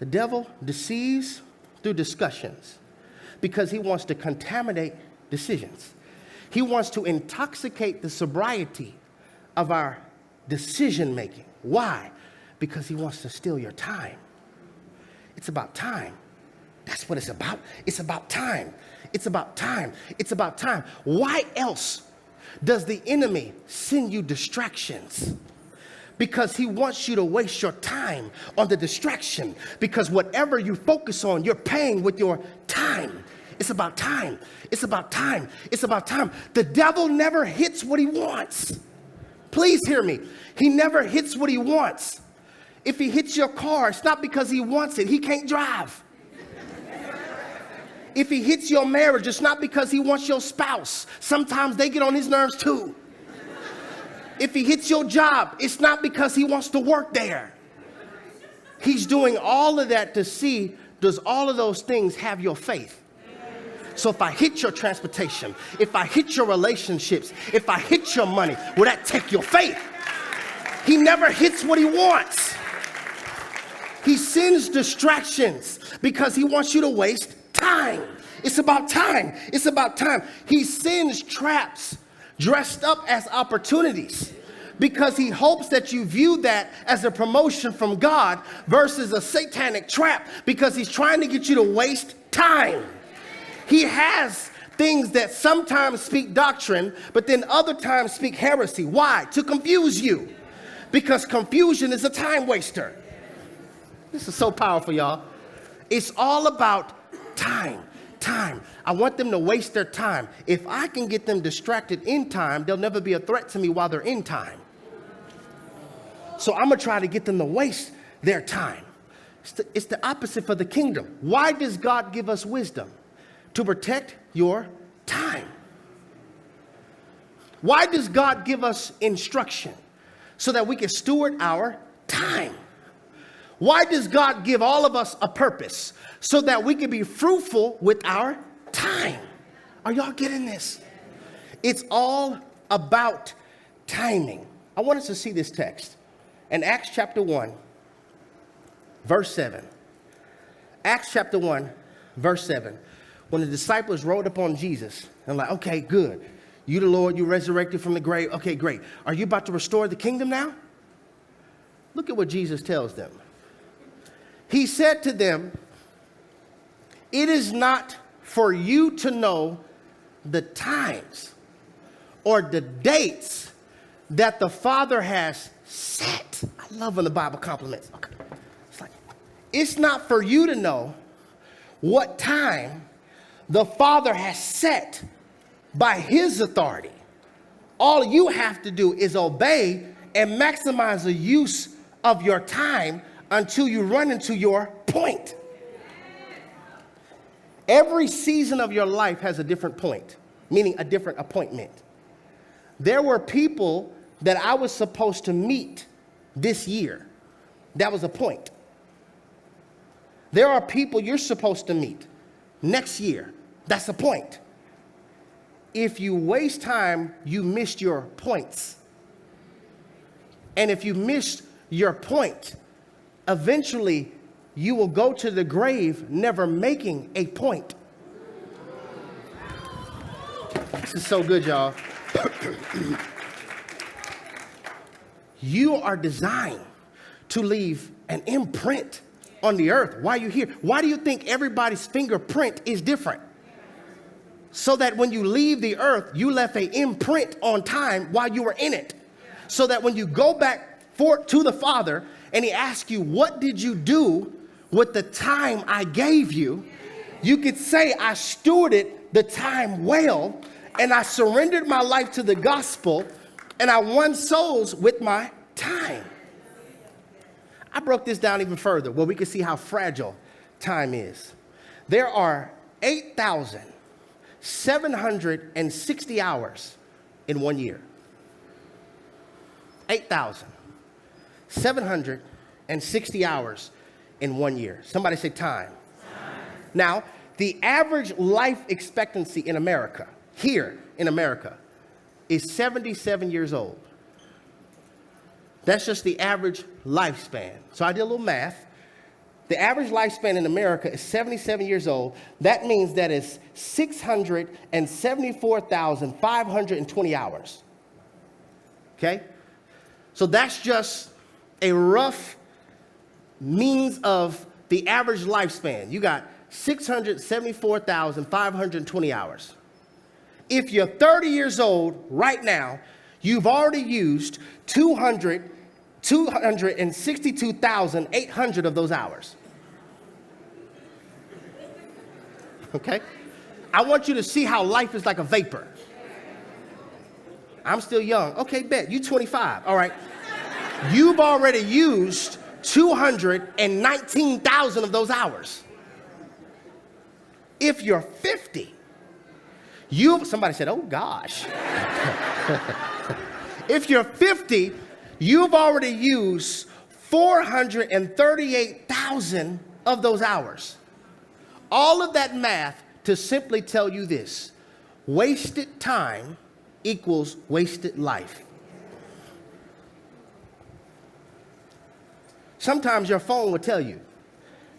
The devil deceives through discussions because he wants to contaminate decisions. He wants to intoxicate the sobriety of our decision making. Why? Because he wants to steal your time. It's about time. That's what it's about. It's about time. It's about time. It's about time. Why else does the enemy send you distractions? Because he wants you to waste your time on the distraction. Because whatever you focus on, you're paying with your time. It's about time. It's about time. It's about time. The devil never hits what he wants. Please hear me. He never hits what he wants. If he hits your car, it's not because he wants it. He can't drive. If he hits your marriage, it's not because he wants your spouse. Sometimes they get on his nerves too. If he hits your job, it's not because he wants to work there. He's doing all of that to see, does all of those things have your faith? So if I hit your transportation, if I hit your relationships, if I hit your money, will that take your faith? He never hits what he wants. He sends distractions because he wants you to waste time. It's about time. It's about time. He sends traps dressed up as opportunities because he hopes that you view that as a promotion from God versus a satanic trap because he's trying to get you to waste time. He has things that sometimes speak doctrine, but then other times speak heresy. Why? To confuse you. Because confusion is a time waster. This is so powerful, y'all. It's all about time. Time. I want them to waste their time. If I can get them distracted in time, they'll never be a threat to me while they're in time. So I'm going to try to get them to waste their time. It's the opposite for the kingdom. Why does God give us wisdom? To protect your time. Why does God give us instruction? So that we can steward our time. Why does God give all of us a purpose? So that we can be fruitful with our time. Are y'all getting this? It's all about timing. I want us to see this text in Acts chapter 1, verse 7. Acts chapter 1, verse 7. When the disciples rode upon Jesus, and like, okay, good. You the Lord, you resurrected from the grave. Okay, great. Are you about to restore the kingdom now? Look at what Jesus tells them. He said to them, it is not for you to know the times or the dates that the Father has set. I love when the Bible compliments. Okay. It's not for you to know what time the Father has set by his authority. All you have to do is obey and maximize the use of your time until you run into your point. Every season of your life has a different point, meaning a different appointment. There were people that I was supposed to meet this year. That was a point. There are people you're supposed to meet next year. That's a point. If you waste time, you missed your points. And if you missed your point, eventually you will go to the grave never making a point. This is so good, y'all. You are designed to leave an imprint on the earth. Why are you here? Why do you think everybody's fingerprint is different? So that when you leave the earth, you left an imprint on time while you were in it. So that when you go back to the Father and he asks you, what did you do with the time I gave you? You could say, I stewarded the time well, and I surrendered my life to the gospel, and I won souls with my time. I broke this down even further where we can see how fragile time is. There are 8,760 hours in 1 year. 8,760 hours in 1 year. Somebody say time. Now, the average life expectancy in America, here in America, is 77 years old. That's just the average lifespan. So I did a little math. The average lifespan in America is 77 years old. That means that is 674,520 hours. Okay? So that's just a rough means of the average lifespan. You got 674,520 hours. If you're 30 years old right now, you've already used 262,800 of those hours. Okay? I want you to see how life is like a vapor. I'm still young. Okay, bet. You 25. All right. You've already used 219,000 of those hours. If you're 50, somebody said, oh gosh. If you're 50, you've already used 438,000 of those hours. All of that math to simply tell you this: wasted time equals wasted life. Sometimes your phone will tell you,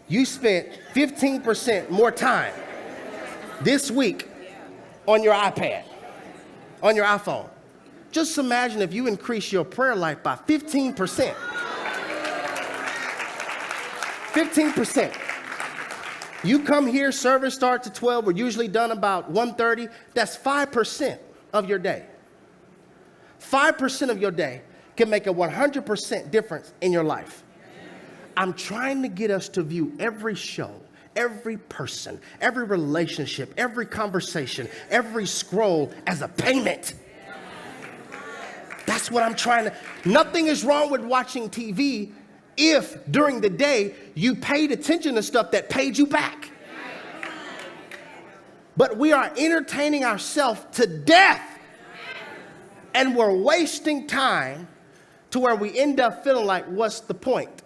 you spent 15% more time this week on your iPad, on your iPhone. Just imagine if you increase your prayer life by 15%. 15%. You come here, service starts at 12, we're usually done about 1:30. That's 5% of your day. 5% of your day can make a 100% difference in your life. I'm trying to get us to view every show, every person, every relationship, every conversation, every scroll as a payment. That's what I'm trying to. Nothing is wrong with watching TV if during the day you paid attention to stuff that paid you back. But we are entertaining ourselves to death, and we're wasting time to where we end up feeling like, what's the point?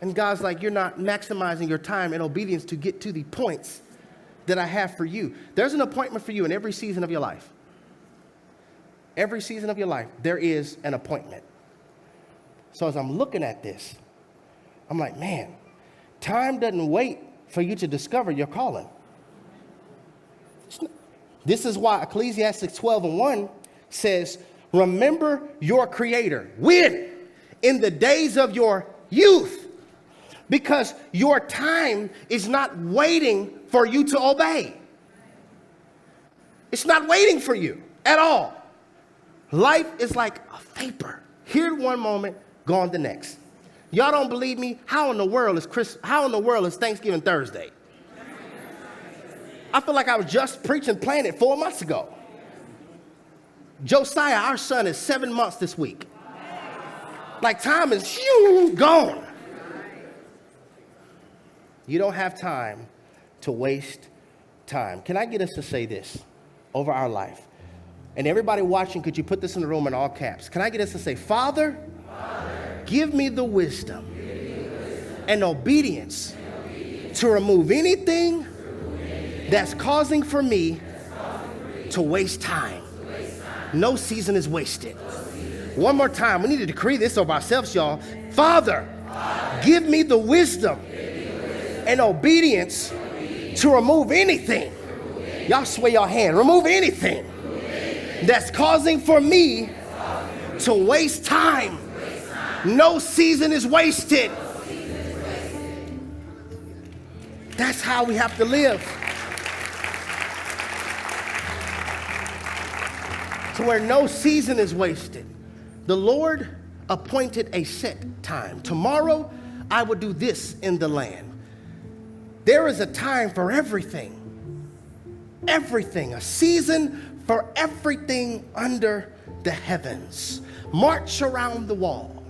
And God's like, you're not maximizing your time and obedience to get to the points that I have for you. There's an appointment for you in every season of your life. Every season of your life, there is an appointment. So as I'm looking at this, I'm like, man, time doesn't wait for you to discover your calling. This is why Ecclesiastes 12:1 says, remember your Creator. When? In the days of your youth. Because your time is not waiting for you to obey. It's not waiting for you at all. Life is like a vapor. Here one moment, gone the next. Y'all don't believe me? How in the world is Thanksgiving Thursday? I feel like I was just preaching Planet 4 months ago. Josiah, our son, is 7 months this week. Like time is gone. You don't have time to waste time. Can I get us to say this over our life? And everybody watching, could you put this in the room in all caps? Can I get us to say, Father, give me the wisdom and obedience to remove anything that's causing for me to waste time. No season is wasted. One more time. We need to decree this over ourselves, y'all. Father, give me the wisdom and obedience to remove anything. Y'all sway your hand. Remove anything that's causing for me to waste time. No season is wasted. That's how we have to live. To where no season is wasted. The Lord appointed a set time. Tomorrow, I will do this in the land. There is a time for everything. Everything. A season for everything under the heavens. March around the wall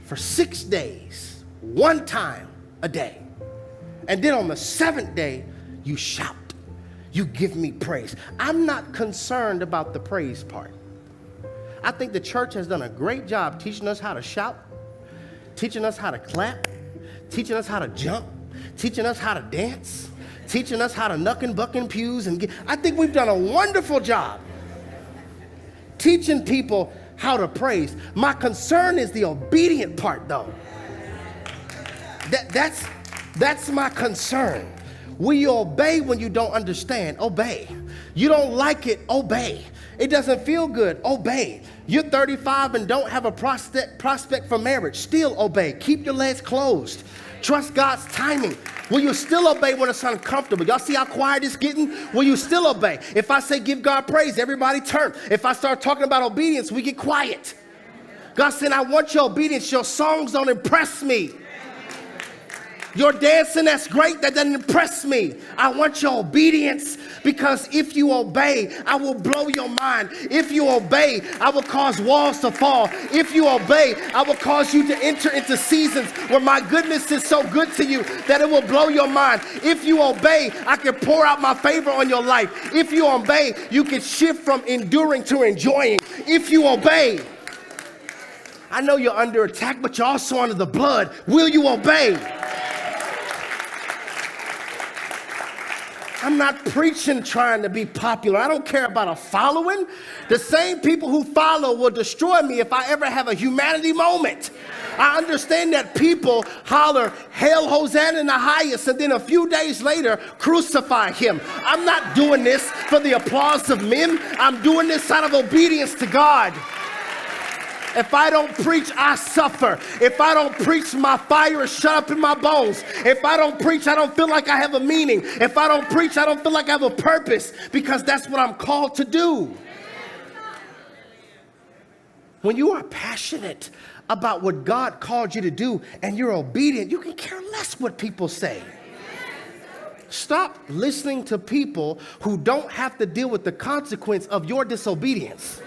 for 6 days, one time a day. And then on the seventh day, you shout. You give me praise. I'm not concerned about the praise part. I think the church has done a great job teaching us how to shout, teaching us how to clap, teaching us how to jump, teaching us how to dance, teaching us how to knuck and buck in pews. I think we've done a wonderful job teaching people how to praise. My concern is the obedient part, though. That's my concern. Will you obey when you don't understand? Obey. You don't like it? Obey. It doesn't feel good? Obey. You're 35 and don't have a prospect for marriage? Still obey. Keep your legs closed. Trust God's timing. Will you still obey when it's uncomfortable? Y'all see how quiet it's getting? Will you still obey? If I say give God praise, everybody turn. If I start talking about obedience, we get quiet. God said, I want your obedience. Your songs don't impress me. Your dancing, that's great. That doesn't impress me. I want your obedience, because if you obey, I will blow your mind. If you obey, I will cause walls to fall. If you obey, I will cause you to enter into seasons where my goodness is so good to you that it will blow your mind. If you obey, I can pour out my favor on your life. If you obey, you can shift from enduring to enjoying. If you obey, I know you're under attack, but you're also under the blood. Will you obey? I'm not preaching trying to be popular. I don't care about a following. The same people who follow will destroy me if I ever have a humanity moment. I understand that people holler, "Hail Hosanna in the highest," and then a few days later, crucify him. I'm not doing this for the applause of men. I'm doing this out of obedience to God. If I don't preach, I suffer. If I don't preach, my fire is shut up in my bones. If I don't preach, I don't feel like I have a meaning. If I don't preach, I don't feel like I have a purpose, because that's what I'm called to do. When you are passionate about what God called you to do and you're obedient, you can care less what people say. Stop listening to people who don't have to deal with the consequence of your disobedience.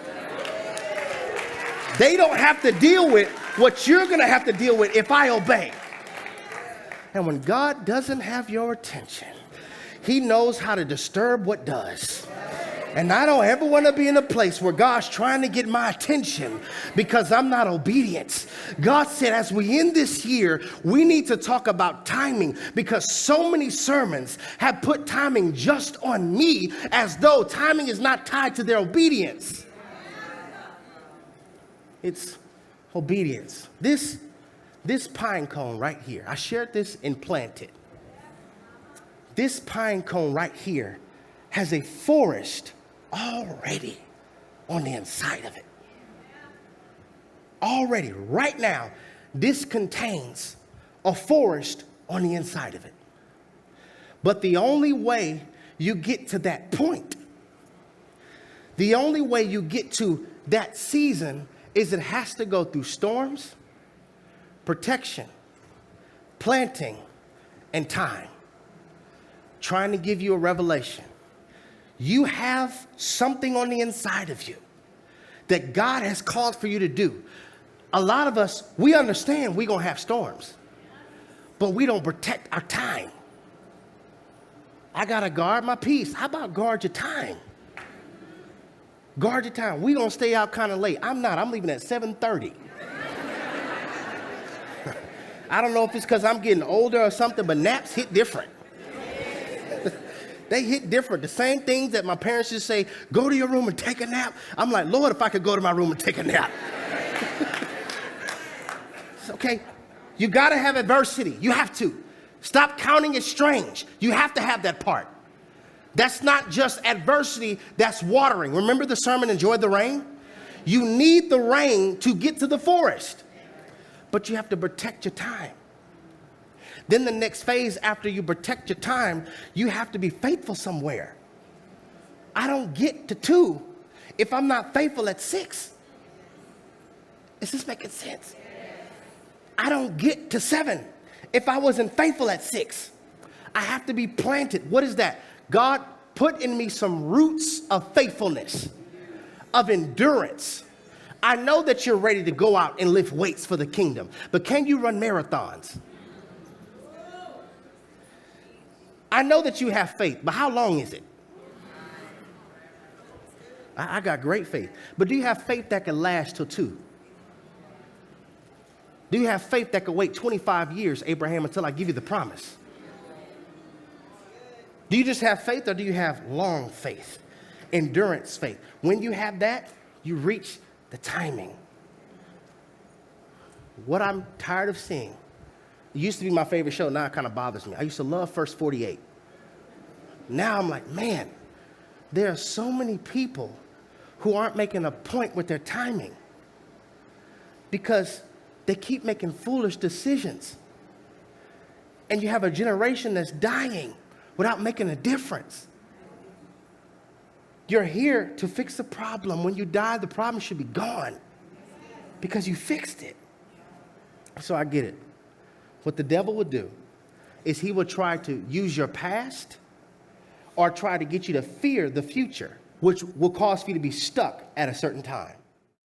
They don't have to deal with what you're going to have to deal with if I obey. And when God doesn't have your attention, he knows how to disturb what does. And I don't ever want to be in a place where God's trying to get my attention because I'm not obedient. God said, as we end this year, we need to talk about timing, because so many sermons have put timing just on me, as though timing is not tied to their obedience. It's obedience. This pine cone right here, I shared this and planted. This pine cone right here has a forest already on the inside of it. Already, right now, this contains a forest on the inside of it. But the only way you get to that point, the only way you get to that season, is it has to go through storms, protection, planting, and time. Trying to give you a revelation. You have something on the inside of you that God has called for you to do. A lot of us, we understand we're going to have storms, but we don't protect our time. I got to guard my peace. How about guard your time? Guard your time. We're going to stay out kind of late. I'm not. I'm leaving at 7:30. I don't know if it's because I'm getting older or something, but naps hit different. They hit different. The same things that my parents used to say, go to your room and take a nap. I'm like, Lord, if I could go to my room and take a nap. It's okay. You got to have adversity. You have to. Stop counting it strange. You have to have that part. That's not just adversity, that's watering. Remember the sermon, Enjoy the Rain? You need the rain to get to the forest, but you have to protect your time. Then the next phase, after you protect your time, you have to be faithful somewhere. I don't get to 2 if I'm not faithful at 6. Is this making sense? I don't get to 7 if I wasn't faithful at 6. I have to be planted. What is that? God put in me some roots of faithfulness, of endurance. I know that you're ready to go out and lift weights for the kingdom, but can you run marathons? I know that you have faith, but how long is it? I got great faith, but do you have faith that can last till 2? Do you have faith that can wait 25 years, Abraham, until I give you the promise? Do you just have faith, or do you have long faith, endurance faith? When you have that, you reach the timing. What I'm tired of seeing It used to be my favorite show. Now it kind of bothers me. I used to love First 48. Now I'm like, man, there are so many people who aren't making a point with their timing because they keep making foolish decisions. And you have a generation that's dying without making a difference. You're here to fix the problem. When you die, the problem should be gone because you fixed it. So I get it. What the devil would do is he would try to use your past or try to get you to fear the future, which will cause you to be stuck at a certain time.